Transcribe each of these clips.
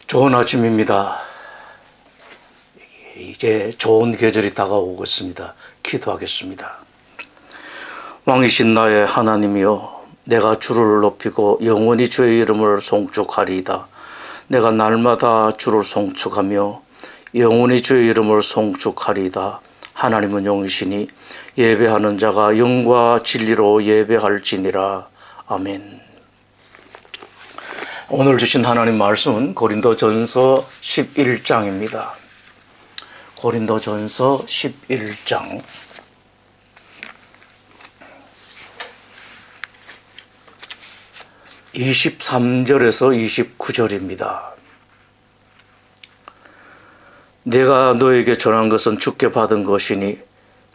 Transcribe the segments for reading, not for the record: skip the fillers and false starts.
좋은 아침입니다. 이제 좋은 계절이 다가오고 있습니다. 기도하겠습니다. 왕이신 나의 하나님이여, 내가 주를 높이고 영원히 주의 이름을 송축하리이다. 내가 날마다 주를 송축하며 영원히 주의 이름을 송축하리이다. 하나님은 영이시니 예배하는 자가 영과 진리로 예배할지니라. 아멘. 오늘 주신 하나님 말씀은 고린도전서 11장입니다. 고린도전서 11장 23절에서 29절입니다. 내가 너에게 전한 것은 주께 받은 것이니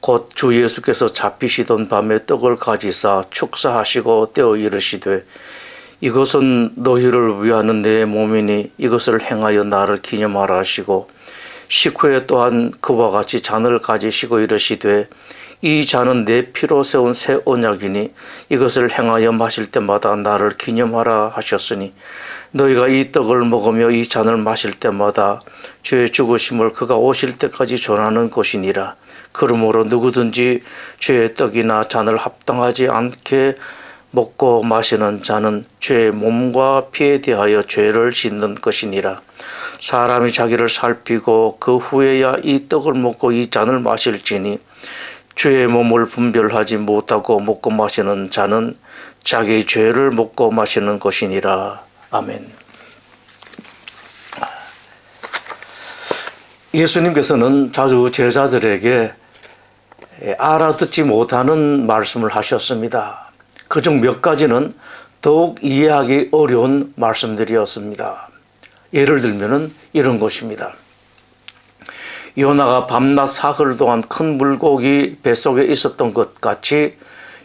곧 주 예수께서 잡히시던 밤에 떡을 가지사 축사하시고 떼어 이르시되 이것은 너희를 위하는 내 몸이니 이것을 행하여 나를 기념하라 하시고 식후에 또한 그와 같이 잔을 가지시고 이르시되 이 잔은 내 피로 세운 새 언약이니 이것을 행하여 마실 때마다 나를 기념하라 하셨으니 너희가 이 떡을 먹으며 이 잔을 마실 때마다 주의 죽으심을 그가 오실 때까지 전하는 것이니라. 그러므로 누구든지 주의 떡이나 잔을 합당하지 않게 먹고 마시는 자는 죄의 몸과 피에 대하여 죄를 짓는 것이니라. 사람이 자기를 살피고 그 후에야 이 떡을 먹고 이 잔을 마실지니 죄의 몸을 분별하지 못하고 먹고 마시는 자는 자기의 죄를 먹고 마시는 것이니라. 아멘. 예수님께서는 자주 제자들에게 알아듣지 못하는 말씀을 하셨습니다. 그중 몇 가지는 더욱 이해하기 어려운 말씀들이었습니다. 예를 들면 이런 것입니다. 요나가 밤낮 사흘 동안 큰 물고기 뱃속에 있었던 것 같이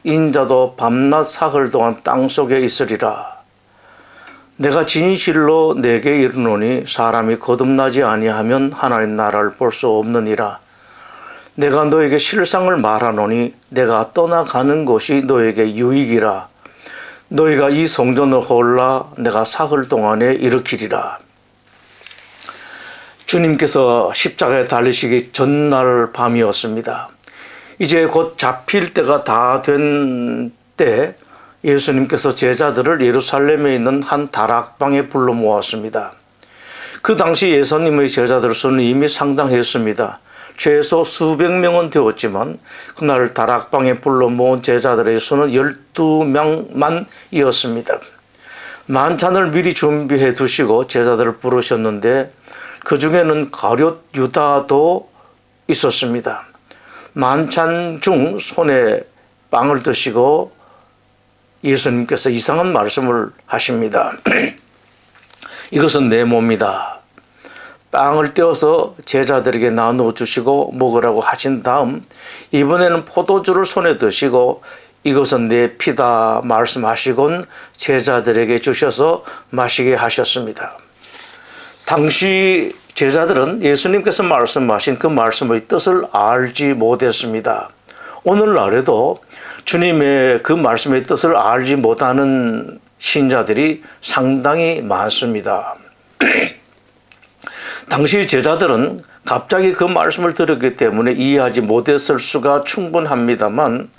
인자도 밤낮 사흘 동안 땅속에 있으리라. 내가 진실로 내게 이르노니 사람이 거듭나지 아니하면 하나님 나라를 볼 수 없느니라. 내가 너에게 실상을 말하노니 내가 떠나가는 것이 너에게 유익이라. 너희가 이 성전을 홀라 내가 사흘 동안에 일으키리라. 주님께서 십자가에 달리시기 전날 밤이었습니다. 이제 곧 잡힐 때가 다 된 때 예수님께서 제자들을 예루살렘에 있는 한 다락방에 불러 모았습니다. 그 당시 예수님의 제자들 수는 이미 상당했습니다. 최소 수백 명은 되었지만 그날 다락방에 불러 모은 제자들의 수는 12명만이었습니다. 만찬을 미리 준비해 두시고 제자들을 부르셨는데 그 중에는 가룟 유다도 있었습니다. 만찬 중 손에 빵을 드시고 예수님께서 이상한 말씀을 하십니다. 이것은 내 몸이다. 빵을 떼어서 제자들에게 나누어 주시고 먹으라고 하신 다음 이번에는 포도주를 손에 드시고 이것은 내 피다 말씀하시곤 제자들에게 주셔서 마시게 하셨습니다. 당시 제자들은 예수님께서 말씀하신 그 말씀의 뜻을 알지 못했습니다. 오늘날에도 주님의 그 말씀의 뜻을 알지 못하는 신자들이 상당히 많습니다. 당시 제자들은 갑자기 그 말씀을 들었기 때문에 이해하지 못했을 수가 충분합니다만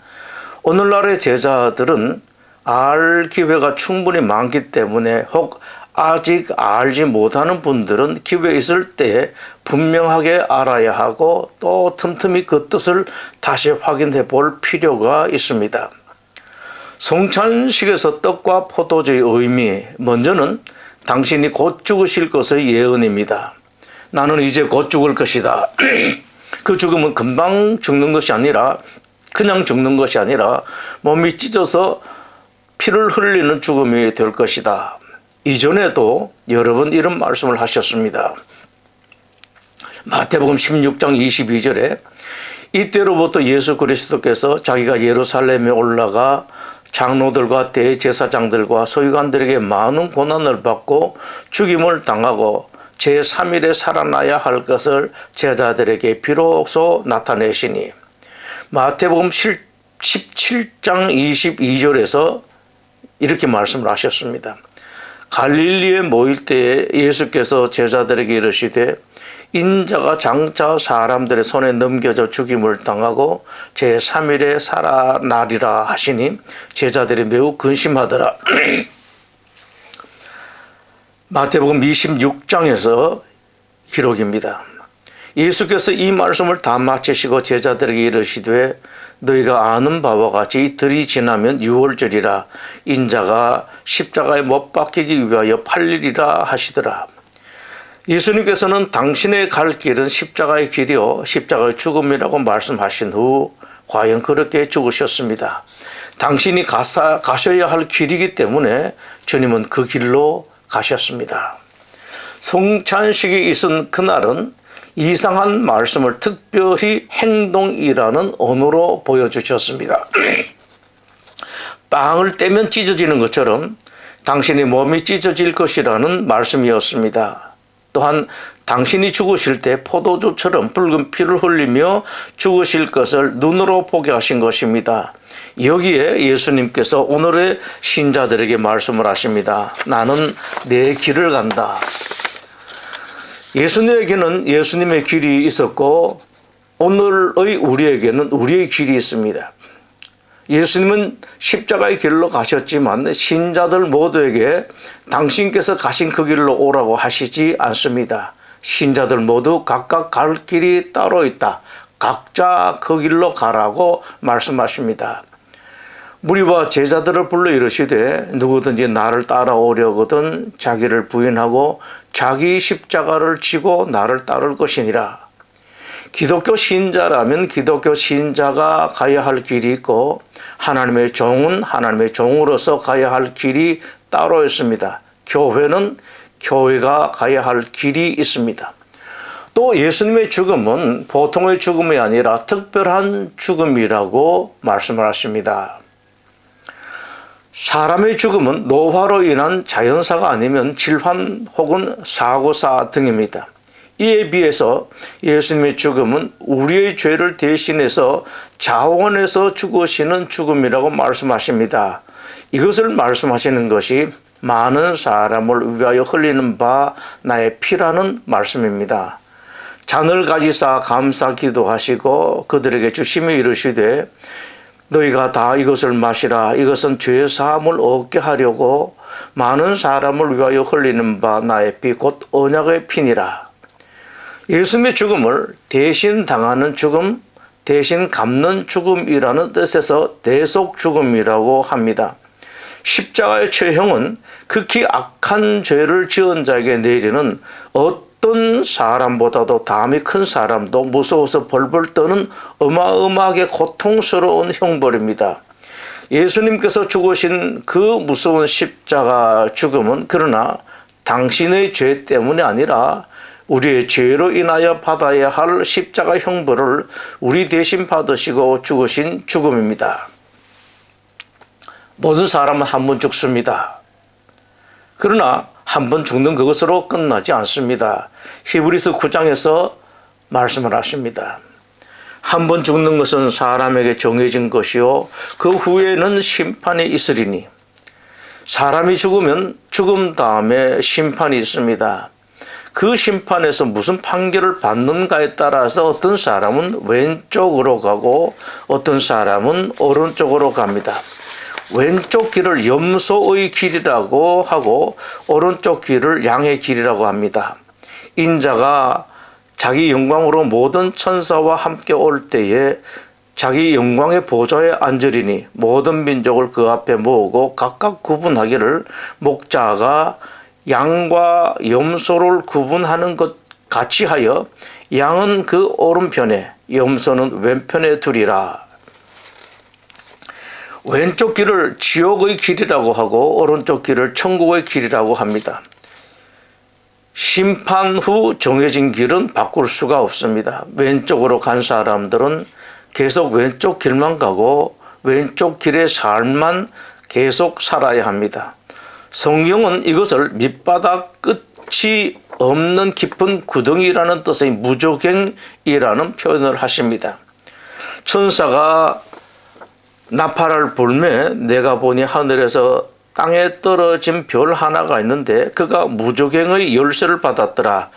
오늘날의 제자들은 알 기회가 충분히 많기 때문에 혹 아직 알지 못하는 분들은 기회 있을 때 분명하게 알아야 하고 또 틈틈이 그 뜻을 다시 확인해 볼 필요가 있습니다. 성찬식에서 떡과 포도주의 의미, 먼저는 당신이 곧 죽으실 것의 예언입니다. 나는 이제 곧 죽을 것이다. 그 죽음은 금방 죽는 것이 아니라 그냥 죽는 것이 아니라 몸이 찢어서 피를 흘리는 죽음이 될 것이다. 이전에도 여러 번 이런 말씀을 하셨습니다. 마태복음 16장 22절에 이때로부터 예수 그리스도께서 자기가 예루살렘에 올라가 장로들과 대제사장들과 서기관들에게 많은 고난을 받고 죽임을 당하고 제3일에 살아나야 할 것을 제자들에게 비로소 나타내시니 마태복음 17장 22절에서 이렇게 말씀을 하셨습니다. 갈릴리에 모일 때에 예수께서 제자들에게 이르시되 인자가 장차 사람들의 손에 넘겨져 죽임을 당하고 제3일에 살아나리라 하시니 제자들이 매우 근심하더라. 마태복음 26장에서 기록입니다. 예수께서 이 말씀을 다 마치시고 제자들에게 이르시되 너희가 아는 바와 같이 이틀이 지나면 유월절이라 인자가 십자가에 못 박히기 위하여 팔리리라 하시더라. 예수님께서는 당신의 갈 길은 십자가의 길이요 십자가의 죽음이라고 말씀하신 후 과연 그렇게 죽으셨습니다. 당신이 가셔야 할 길이기 때문에 주님은 그 길로 가셨습니다. 성찬식이 있은 그날은 이상한 말씀을 특별히 행동이라는 언어로 보여주셨습니다. 빵을 떼면 찢어지는 것처럼 당신의 몸이 찢어질 것이라는 말씀이었습니다. 또한 당신이 죽으실 때 포도주처럼 붉은 피를 흘리며 죽으실 것을 눈으로 보게 하신 것입니다. 여기에 예수님께서 오늘의 신자들에게 말씀을 하십니다. 나는 내 길을 간다. 예수님에게는 예수님의 길이 있었고 오늘의 우리에게는 우리의 길이 있습니다. 예수님은 십자가의 길로 가셨지만 신자들 모두에게 당신께서 가신 그 길로 오라고 하시지 않습니다. 신자들 모두 각각 갈 길이 따로 있다. 각자 그 길로 가라고 말씀하십니다. 무리와 제자들을 불러 이르시되 누구든지 나를 따라오려거든 자기를 부인하고 자기 십자가를 지고 나를 따를 것이니라. 기독교 신자라면 기독교 신자가 가야 할 길이 있고 하나님의 종은 하나님의 종으로서 가야 할 길이 따로 있습니다. 교회는 교회가 가야 할 길이 있습니다. 또 예수님의 죽음은 보통의 죽음이 아니라 특별한 죽음이라고 말씀을 하십니다. 사람의 죽음은 노화로 인한 자연사가 아니면 질환 혹은 사고사 등입니다. 이에 비해서 예수님의 죽음은 우리의 죄를 대신해서 자원해서 죽으시는 죽음이라고 말씀하십니다. 이것을 말씀하시는 것이 많은 사람을 위하여 흘리는 바 나의 피라는 말씀입니다. 잔을 가지사 감사 기도하시고 그들에게 주심이 이르시되 너희가 다 이것을 마시라. 이것은 죄 사함을 얻게 하려고 많은 사람을 위하여 흘리는 바 나의 피 곧 언약의 피니라. 예수님의 죽음을 대신 당하는 죽음, 대신 갚는 죽음이라는 뜻에서 대속 죽음이라고 합니다. 십자가의 처형은 극히 악한 죄를 지은 자에게 내리는 어떤 사람보다도 담이 큰 사람도 무서워서 벌벌 떠는 어마어마하게 고통스러운 형벌입니다. 예수님께서 죽으신 그 무서운 십자가 죽음은 그러나 당신의 죄 때문이 아니라 우리의 죄로 인하여 받아야 할 십자가 형벌을 우리 대신 받으시고 죽으신 죽음입니다. 모든 사람은 한 번 죽습니다. 그러나 한 번 죽는 그것으로 끝나지 않습니다. 히브리서 9장에서 말씀을 하십니다. 한 번 죽는 것은 사람에게 정해진 것이요 그 후에는 심판이 있으리니 사람이 죽으면 죽음 다음에 심판이 있습니다. 그 심판에서 무슨 판결을 받는가에 따라서 어떤 사람은 왼쪽으로 가고 어떤 사람은 오른쪽으로 갑니다. 왼쪽 길을 염소의 길이라고 하고 오른쪽 길을 양의 길이라고 합니다. 인자가 자기 영광으로 모든 천사와 함께 올 때에 자기 영광의 보좌에 앉으리니 모든 민족을 그 앞에 모으고 각각 구분하기를 목자가 양과 염소를 구분하는 것 같이 하여 양은 그 오른편에 염소는 왼편에 두리라. 왼쪽 길을 지옥의 길이라고 하고 오른쪽 길을 천국의 길이라고 합니다. 심판 후 정해진 길은 바꿀 수가 없습니다. 왼쪽으로 간 사람들은 계속 왼쪽 길만 가고 왼쪽 길의 삶만 계속 살아야 합니다. 성경은 이것을 밑바닥 끝이 없는 깊은 구덩이라는 뜻의 무조갱이라는 표현을 하십니다. 천사가 나팔을 불매 내가 보니 하늘에서 땅에 떨어진 별 하나가 있는데 그가 무조갱의 열쇠를 받았더라.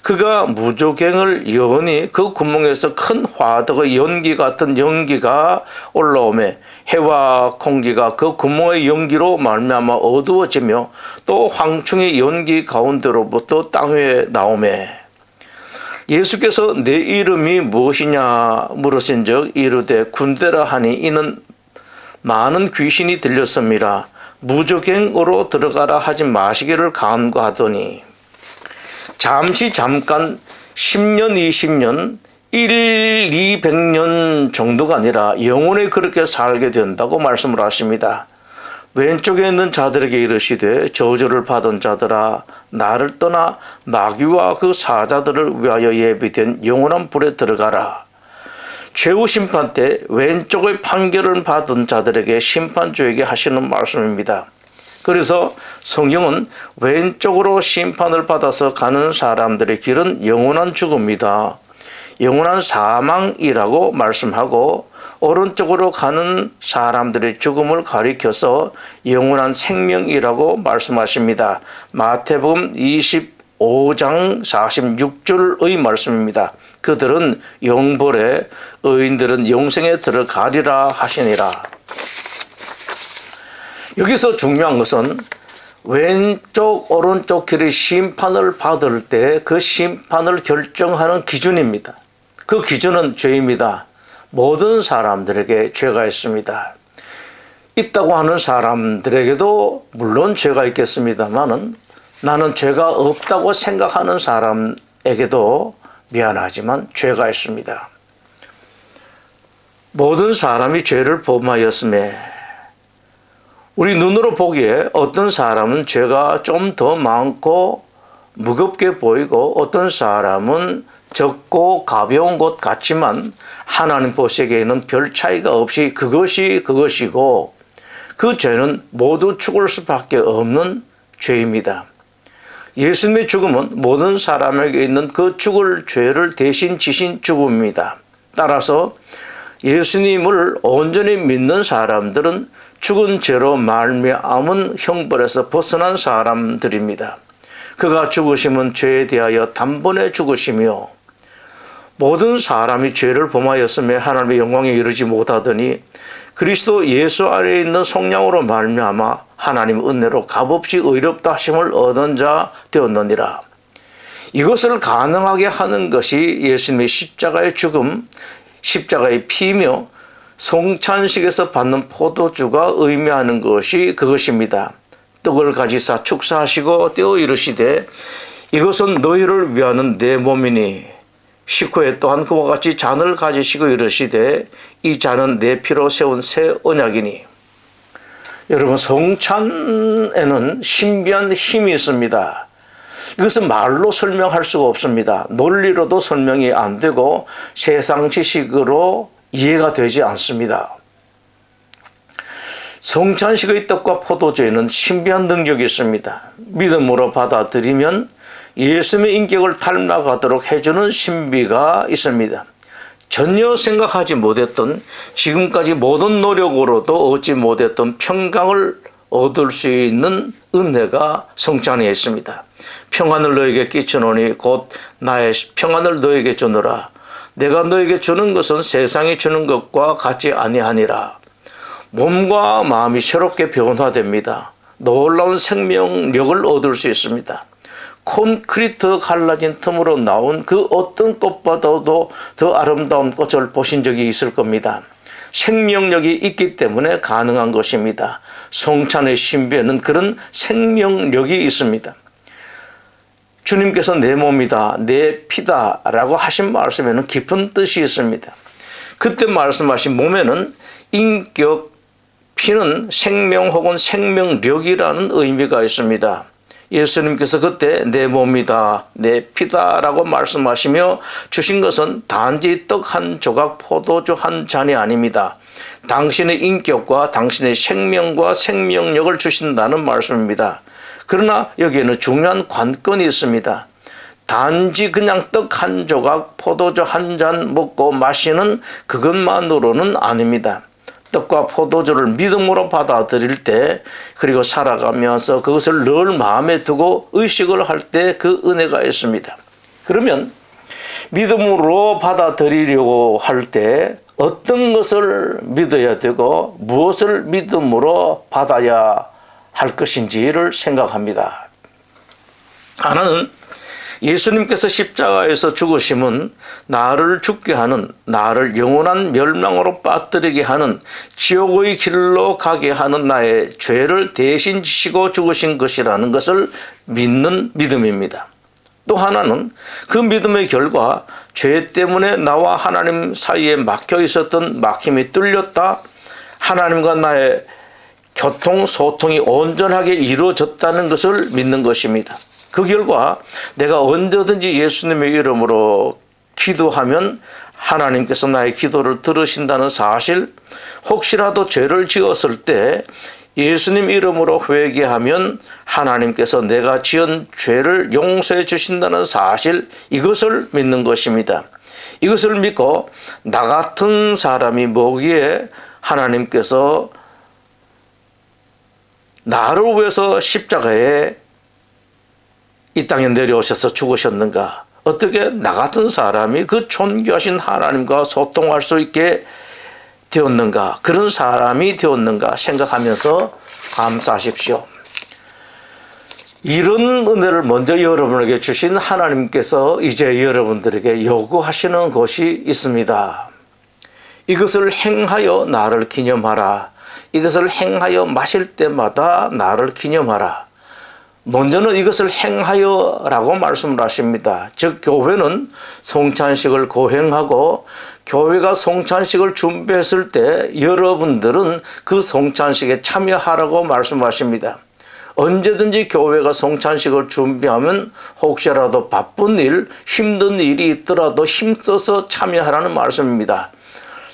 그가 무조갱을 여니 그 구멍에서 큰 화덕의 연기 같은 연기가 올라오매 해와 공기가 그 구멍의 연기로 말미암아 어두워지며 또 황충의 연기 가운데로부터 땅 위에 나오매 예수께서 내 이름이 무엇이냐 물으신즉 이르되 군대라 하니 이는 많은 귀신이 들렸습니다. 무조갱으로 들어가라 하지 마시기를 간구하더니 잠깐 10년 20년 200년 정도가 아니라 영원히 그렇게 살게 된다고 말씀을 하십니다. 왼쪽에 있는 자들에게 이르시되 저주를 받은 자들아 나를 떠나 마귀와 그 사자들을 위하여 예비된 영원한 불에 들어가라. 최후 심판 때 왼쪽의 판결을 받은 자들에게 심판주에게 하시는 말씀입니다. 그래서 성경은 왼쪽으로 심판을 받아서 가는 사람들의 길은 영원한 죽음이다. 영원한 사망이라고 말씀하고 오른쪽으로 가는 사람들의 죽음을 가리켜서 영원한 생명이라고 말씀하십니다. 마태복음 25장 46절의 말씀입니다. 그들은 영벌에 의인들은 영생에 들어가리라 하시니라. 여기서 중요한 것은 왼쪽 오른쪽 길의 심판을 받을 때 그 심판을 결정하는 기준입니다. 그 기준은 죄입니다. 모든 사람들에게 죄가 있습니다. 있다고 하는 사람들에게도 물론 죄가 있겠습니다만은 나는 죄가 없다고 생각하는 사람에게도 미안하지만 죄가 있습니다. 모든 사람이 죄를 범하였음에 우리 눈으로 보기에 어떤 사람은 죄가 좀 더 많고 무겁게 보이고 어떤 사람은 적고 가벼운 것 같지만 하나님 보시기에는 별 차이가 없이 그것이 그것이고 그 죄는 모두 죽을 수밖에 없는 죄입니다. 예수님의 죽음은 모든 사람에게 있는 그 죽을 죄를 대신 지신 죽음입니다. 따라서 예수님을 온전히 믿는 사람들은 죽은 죄로 말미암은 형벌에서 벗어난 사람들입니다. 그가 죽으심은 죄에 대하여 단번에 죽으시며 모든 사람이 죄를 범하였음에 하나님의 영광에 이르지 못하더니 그리스도 예수 안에 있는 성령으로 말미암아 하나님 은혜로 값없이 의롭다 하심을 얻은 자 되었느니라. 이것을 가능하게 하는 것이 예수님의 십자가의 죽음, 십자가의 피며 성찬식에서 받는 포도주가 의미하는 것이 그것입니다. 떡을 가지사 축사하시고 떼어 이르시되 이것은 너희를 위하는 내 몸이니 식후에 또한 그와 같이 잔을 가지시고 이르시되 이 잔은 내 피로 세운 새 언약이니. 여러분, 성찬에는 신비한 힘이 있습니다. 이것은 말로 설명할 수가 없습니다. 논리로도 설명이 안 되고 세상 지식으로 이해가 되지 않습니다. 성찬식의 떡과 포도주에는 신비한 능력이 있습니다. 믿음으로 받아들이면 예수님의 인격을 닮아가도록 해주는 신비가 있습니다. 전혀 생각하지 못했던 지금까지 모든 노력으로도 얻지 못했던 평강을 얻을 수 있는 은혜가 성찬에 있습니다. 평안을 너에게 끼쳐노니 곧 나의 평안을 너에게 주노라. 내가 너에게 주는 것은 세상이 주는 것과 같지 아니하니라. 몸과 마음이 새롭게 변화됩니다. 놀라운 생명력을 얻을 수 있습니다. 콘크리트 갈라진 틈으로 나온 그 어떤 꽃보다도 더 아름다운 꽃을 보신 적이 있을 겁니다. 생명력이 있기 때문에 가능한 것입니다. 성찬의 신비에는 그런 생명력이 있습니다. 주님께서 내 몸이다, 내 피다 라고 하신 말씀에는 깊은 뜻이 있습니다. 그때 말씀하신 몸에는 인격, 피는 생명 혹은 생명력이라는 의미가 있습니다. 예수님께서 그때 내 몸이다, 내 피다 라고 말씀하시며 주신 것은 단지 떡 한 조각, 포도주 한 잔이 아닙니다. 당신의 인격과 당신의 생명과 생명력을 주신다는 말씀입니다. 그러나 여기에는 중요한 관건이 있습니다. 단지 그냥 떡 한 조각, 포도주 한 잔 먹고 마시는 그것만으로는 아닙니다. 떡과 포도주를 믿음으로 받아들일 때, 그리고 살아가면서 그것을 늘 마음에 두고 의식을 할 때 그 은혜가 있습니다. 그러면 믿음으로 받아들이려고 할 때 어떤 것을 믿어야 되고 무엇을 믿음으로 받아야 할 것인지를 생각합니다. 하나는 예수님께서 십자가에서 죽으심은 나를 죽게 하는, 나를 영원한 멸망으로 빠뜨리게 하는, 지옥의 길로 가게 하는 나의 죄를 대신 지시고 죽으신 것이라는 것을 믿는 믿음입니다. 또 하나는 그 믿음의 결과 죄 때문에 나와 하나님 사이에 막혀 있었던 막힘이 뚫렸다, 하나님과 나의 소통이 온전하게 이루어졌다는 것을 믿는 것입니다. 그 결과 내가 언제든지 예수님의 이름으로 기도하면 하나님께서 나의 기도를 들으신다는 사실, 혹시라도 죄를 지었을 때 예수님 이름으로 회개하면 하나님께서 내가 지은 죄를 용서해 주신다는 사실, 이것을 믿는 것입니다. 이것을 믿고 나 같은 사람이 뭐기에 하나님께서 나를 위해서 십자가에 이 땅에 내려오셔서 죽으셨는가? 어떻게 나 같은 사람이 그 존귀하신 하나님과 소통할 수 있게 되었는가? 그런 사람이 되었는가 생각하면서 감사하십시오. 이런 은혜를 먼저 여러분에게 주신 하나님께서 이제 여러분들에게 요구하시는 것이 있습니다. 이것을 행하여 나를 기념하라. 이것을 행하여 마실 때마다 나를 기념하라. 먼저는 이것을 행하여 라고 말씀을 하십니다. 즉 교회는 성찬식을 거행하고, 교회가 성찬식을 준비했을 때 여러분들은 그 성찬식에 참여하라고 말씀하십니다. 언제든지 교회가 성찬식을 준비하면 혹시라도 바쁜 일, 힘든 일이 있더라도 힘써서 참여하라는 말씀입니다.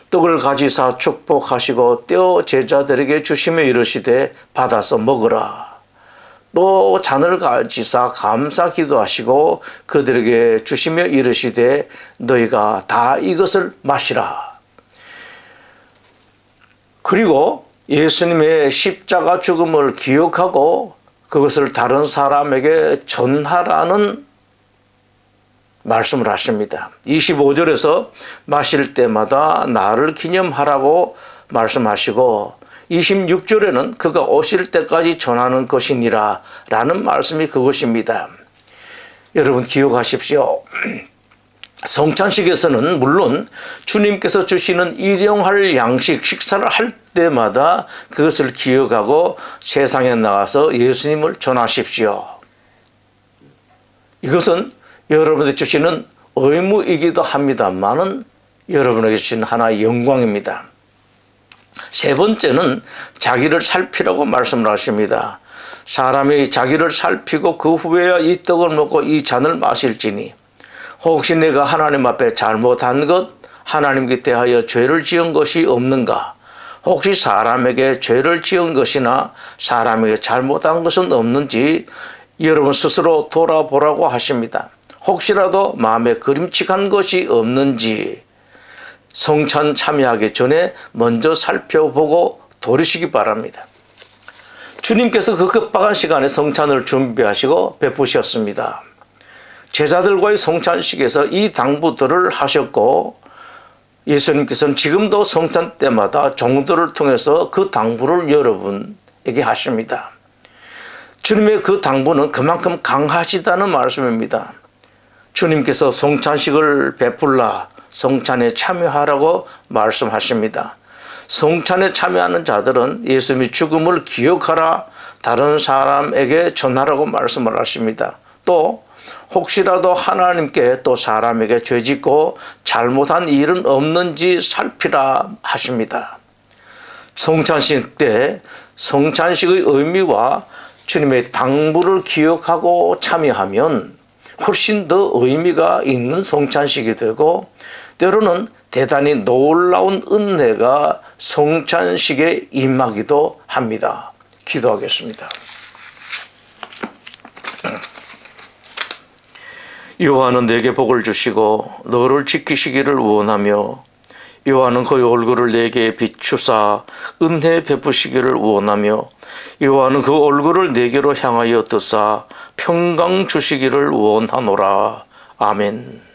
떡을 가지사 축복하시고 떼어 제자들에게 주시며 이르시되 받아서 먹으라. 또 잔을 가지사 감사 기도하시고 그들에게 주시며 이르시되 너희가 다 이것을 마시라. 그리고 예수님의 십자가 죽음을 기억하고 그것을 다른 사람에게 전하라는 말씀을 하십니다. 25절에서 마실 때마다 나를 기념하라고 말씀하시고, 26절에는 그가 오실 때까지 전하는 것이니라 라는 말씀이 그것입니다. 여러분 기억하십시오. 성찬식에서는 물론 주님께서 주시는 일용할 양식, 식사를 할 때마다 그것을 기억하고 세상에 나와서 예수님을 전하십시오. 이것은 여러분에게 주시는 의무이기도 합니다만은 여러분에게 주신 하나의 영광입니다. 세 번째는 자기를 살피라고 말씀을 하십니다. 사람이 자기를 살피고 그 후에야 이 떡을 먹고 이 잔을 마실지니 혹시 내가 하나님 앞에 잘못한 것, 하나님께 대하여 죄를 지은 것이 없는가? 혹시 사람에게 죄를 지은 것이나 사람에게 잘못한 것은 없는지 여러분 스스로 돌아보라고 하십니다. 혹시라도 마음에 그림칙한 것이 없는지 성찬 참여하기 전에 먼저 살펴보고 돌이시기 바랍니다. 주님께서 그 급박한 시간에 성찬을 준비하시고 베푸셨습니다. 제자들과의 성찬식에서 이 당부들을 하셨고, 예수님께서는 지금도 성찬 때마다 종들을 통해서 그 당부를 여러분에게 하십니다. 주님의 그 당부는 그만큼 강하시다는 말씀입니다. 주님께서 성찬식을 베풀라, 성찬에 참여하라고 말씀하십니다. 성찬에 참여하는 자들은 예수님의 죽음을 기억하라, 다른 사람에게 전하라고 말씀을 하십니다. 또 혹시라도 하나님께 또 사람에게 죄짓고 잘못한 일은 없는지 살피라 하십니다. 성찬식 때 성찬식의 의미와 주님의 당부를 기억하고 참여하면 훨씬 더 의미가 있는 성찬식이 되고, 때로는 대단히 놀라운 은혜가 성찬식에 임하기도 합니다. 기도하겠습니다. 여호와는 내게 복을 주시고 너를 지키시기를 원하며 여호와는 그의 얼굴을 내게 비추사 은혜 베푸시기를 원하며 여호와는 그 얼굴을 내게로 향하여 뜨사 평강 주시기를 원하노라. 아멘.